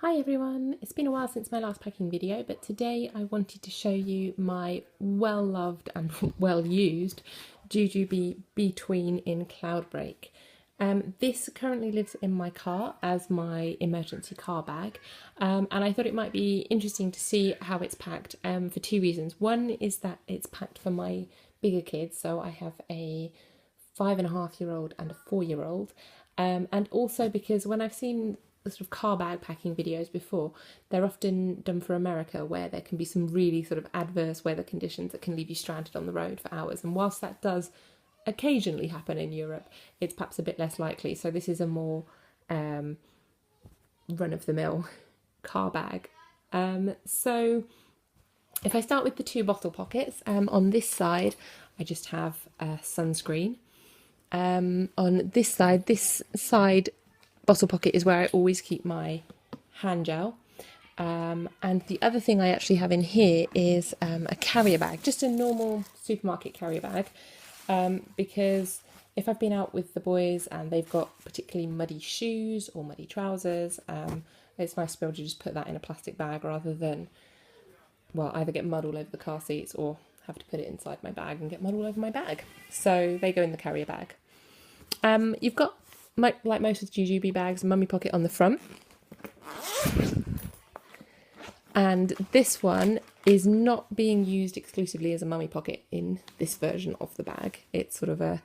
Hi everyone, it's been a while since my last packing video, but today I wanted to show you my well-loved and well-used Jujube BeTween in Cloudbreak. This currently lives in my car as my emergency car bag, and I thought it might be interesting to see how it's packed for two reasons. One is that it's packed for my bigger kids, so I have a 5.5-year-old and a 4-year-old, and also because when I've seen the sort of car bag packing videos before, they're often done for America, where there can be some really sort of adverse weather conditions that can leave you stranded on the road for hours. And whilst that does occasionally happen in Europe, it's perhaps a bit less likely. So this is a more run-of-the-mill car bag. So if I start with the two bottle pockets, on this side I just have sunscreen. On this side bottle pocket is where I always keep my hand gel. And the other thing I actually have in here is a carrier bag, just a normal supermarket carrier bag, because if I've been out with the boys and they've got particularly muddy shoes or muddy trousers, it's nice to be able to just put that in a plastic bag rather than, well, either get mud all over the car seats or have to put it inside my bag and get mud all over my bag. So they go in the carrier bag. You've got, like most of the Jujube bags, a mummy pocket on the front. And this one is not being used exclusively as a mummy pocket in this version of the bag. It's sort of a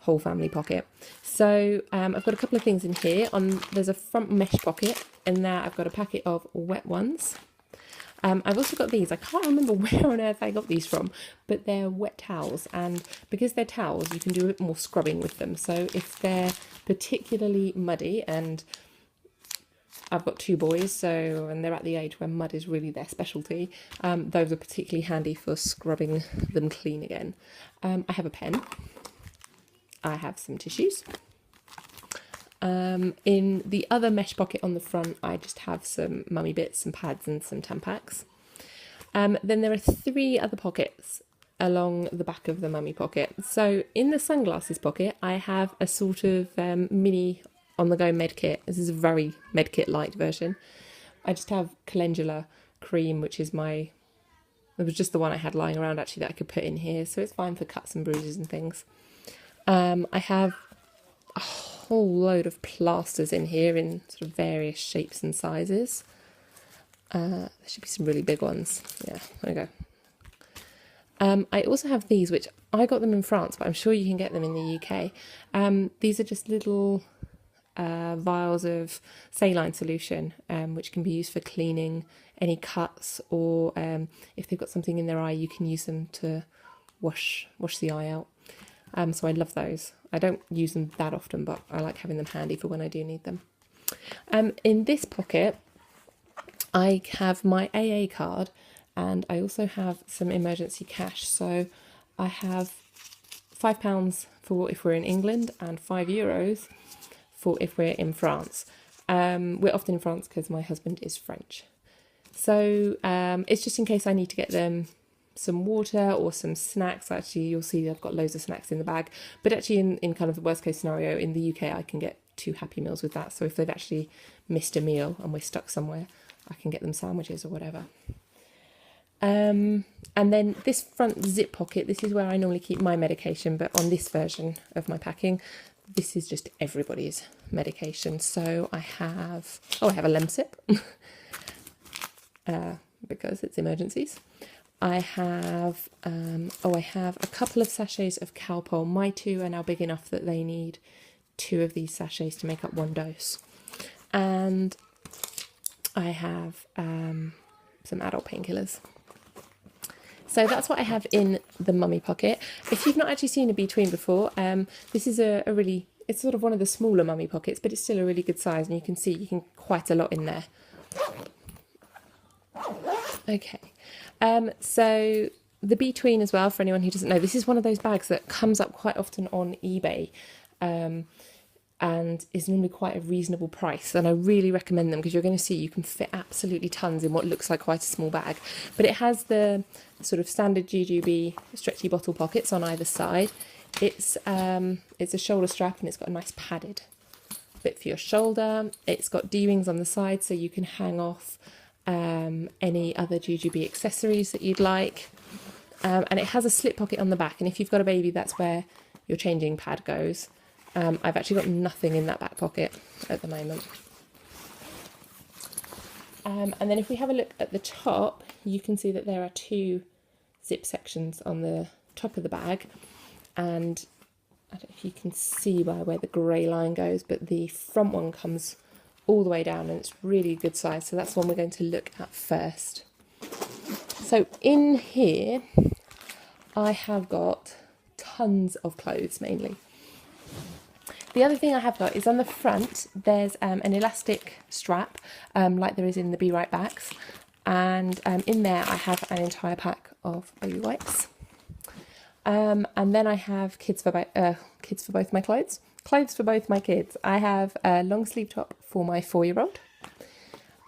whole family pocket. So I've got a couple of things in here. There's a front mesh pocket. In there I've got a packet of wet ones. I've also got these. I can't remember where on earth I got these from, but they're wet towels, and because they're towels you can do a bit more scrubbing with them. So if they're particularly muddy, and I've got two boys, and they're at the age where mud is really their specialty, those are particularly handy for scrubbing them clean again. I have a pen. I have some tissues. In the other mesh pocket on the front, I just have some mummy bits, some pads and some Tampax. Then there are three other pockets along the back of the mummy pocket. So in the sunglasses pocket, I have a sort of mini on-the-go med kit. This is a very med kit light version. I just have calendula cream, which is it was just the one I had lying around actually that I could put in here, so it's fine for cuts and bruises and things. I have a whole load of plasters in here in sort of various shapes and sizes. There should be some really big ones. Yeah, there we go. I also have these, which I got them in France, but I'm sure you can get them in the UK. These are just little vials of saline solution, which can be used for cleaning any cuts, or if they've got something in their eye, you can use them to wash the eye out. So I love those. I don't use them that often, but I like having them handy for when I do need them. In this pocket, I have my AA card, and I also have some emergency cash. So I have £5 for if we're in England and €5 for if we're in France. We're often in France because my husband is French. So it's just in case I need to get them some water or some snacks. Actually, you'll see I've got loads of snacks in the bag, but actually in kind of the worst case scenario in the UK, I can get 2 Happy Meals with that. So if they've actually missed a meal and we're stuck somewhere, I can get them sandwiches or whatever. And then this front zip pocket, this is where I normally keep my medication, but on this version of my packing, this is just everybody's medication. So I have a Lemsip because it's emergencies. I have a couple of sachets of Calpol. My two are now big enough that they need 2 of these sachets to make up 1 dose. And I have some adult painkillers. So that's what I have in the mummy pocket. If you've not actually seen a BeTween before, this is it's sort of one of the smaller mummy pockets, but it's still a really good size, and you can see you can quite a lot in there. Okay. So the BeTween as well, for anyone who doesn't know, this is one of those bags that comes up quite often on eBay, and is normally quite a reasonable price, and I really recommend them because you're going to see you can fit absolutely tons in what looks like quite a small bag. But it has the sort of standard Jujube stretchy bottle pockets on either side. It's a shoulder strap, and it's got a nice padded bit for your shoulder. It's got D-rings on the side so you can hang off any other jujube accessories that you'd like. And it has a slip pocket on the back, and if you've got a baby, that's where your changing pad goes. I've actually got nothing in that back pocket at the moment. And then if we have a look at the top, you can see that there are two zip sections on the top of the bag, and I don't know if you can see where the grey line goes, but the front one comes all the way down, and it's really good size, so that's the one we're going to look at first. So in here I have got tons of clothes mainly. The other thing I have got is on the front there's an elastic strap like there is in the Be Right backs, and in there I have an entire pack of baby wipes, and then I have kids for both my clothes for both my kids. I have a long sleeve top for my 4-year-old,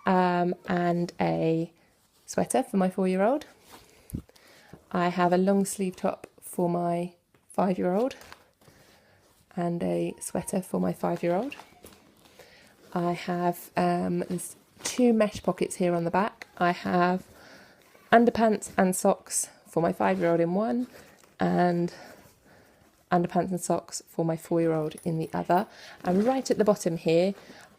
and a sweater for my 4-year-old. I have a long sleeve top for my 5-year-old and a sweater for my 5-year-old. I have there's 2 mesh pockets here on the back. I have underpants and socks for my 5-year-old in one, and underpants and socks for my 4-year-old in the other. And right at the bottom here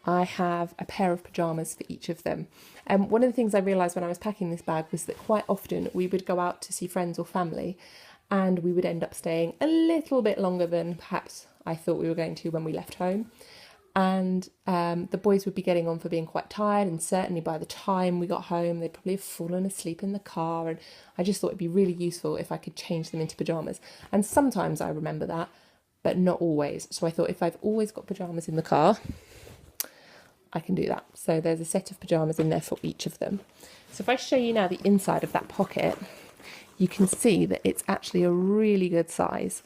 I have a pair of pyjamas for each of them. One of the things I realised when I was packing this bag was that quite often we would go out to see friends or family, and we would end up staying a little bit longer than perhaps I thought we were going to when we left home. And the boys would be getting on for being quite tired, and certainly by the time we got home they'd probably have fallen asleep in the car, and I just thought it'd be really useful if I could change them into pyjamas. And sometimes I remember that, but not always. So I thought if I've always got pyjamas in the car, I can do that. So there's a set of pyjamas in there for each of them. So if I show you now the inside of that pocket, you can see that it's actually a really good size.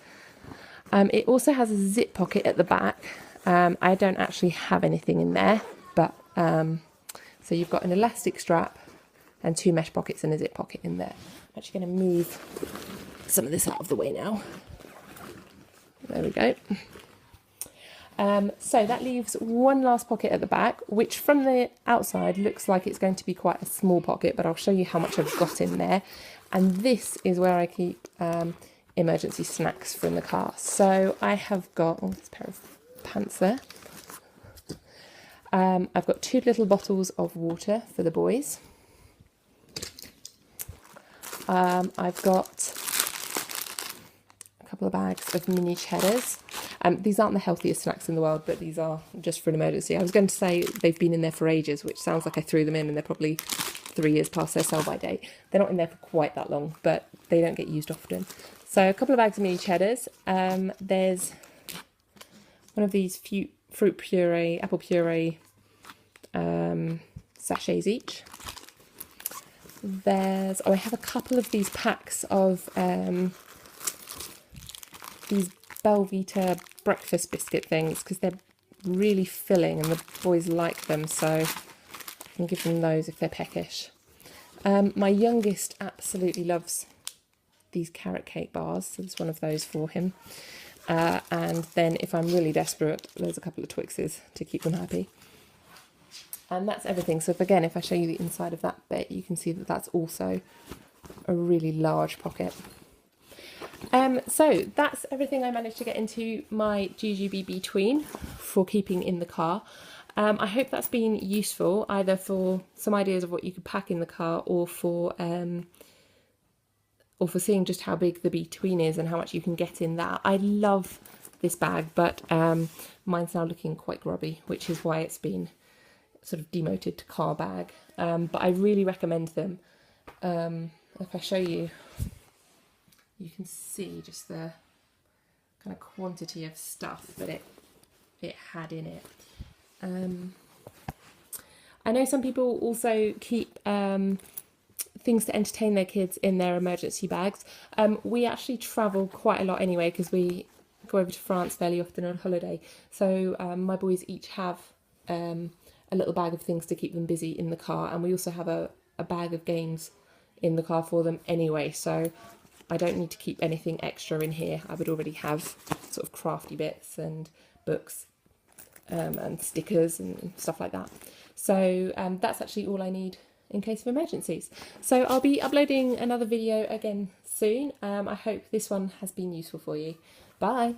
It also has a zip pocket at the back. I don't actually have anything in there, but so you've got an elastic strap and 2 mesh pockets and a zip pocket in there. I'm actually going to move some of this out of the way now. There we go. So that leaves one last pocket at the back, which from the outside looks like it's going to be quite a small pocket, but I'll show you how much I've got in there. And this is where I keep emergency snacks from the car. So I have got this pair of pants there. I've got 2 little bottles of water for the boys. I've got a couple of bags of mini cheddars. These aren't the healthiest snacks in the world, but these are just for an emergency. I was going to say they've been in there for ages, which sounds like I threw them in and they're probably 3 years past their sell-by date. They're not in there for quite that long, but they don't get used often. So a couple of bags of mini cheddars. There's one of these fruit puree, apple puree sachets each. I have a couple of these packs of these Belvita breakfast biscuit things, because they're really filling and the boys like them, so I can give them those if they're peckish. My youngest absolutely loves these carrot cake bars, so there's one of those for him. And then if I'm really desperate, there's a couple of Twixes to keep them happy. And that's everything. So if I show you the inside of that bit, you can see that that's also a really large pocket. So that's everything I managed to get into my jujube BeTween for keeping in the car. I hope that's been useful, either for some ideas of what you could pack in the car, or for seeing just how big the BeTween is and how much you can get in that. I love this bag, but mine's now looking quite grubby, which is why it's been sort of demoted to car bag. But I really recommend them. If I show you, you can see just the kind of quantity of stuff that it had in it. I know some people also keep things to entertain their kids in their emergency bags. We actually travel quite a lot anyway, because we go over to France fairly often on holiday. So my boys each have a little bag of things to keep them busy in the car, and we also have a bag of games in the car for them anyway, so I don't need to keep anything extra in here. I would already have sort of crafty bits and books and stickers and stuff like that. So that's actually all I need in case of emergencies. So I'll be uploading another video again soon. I hope this one has been useful for you. Bye.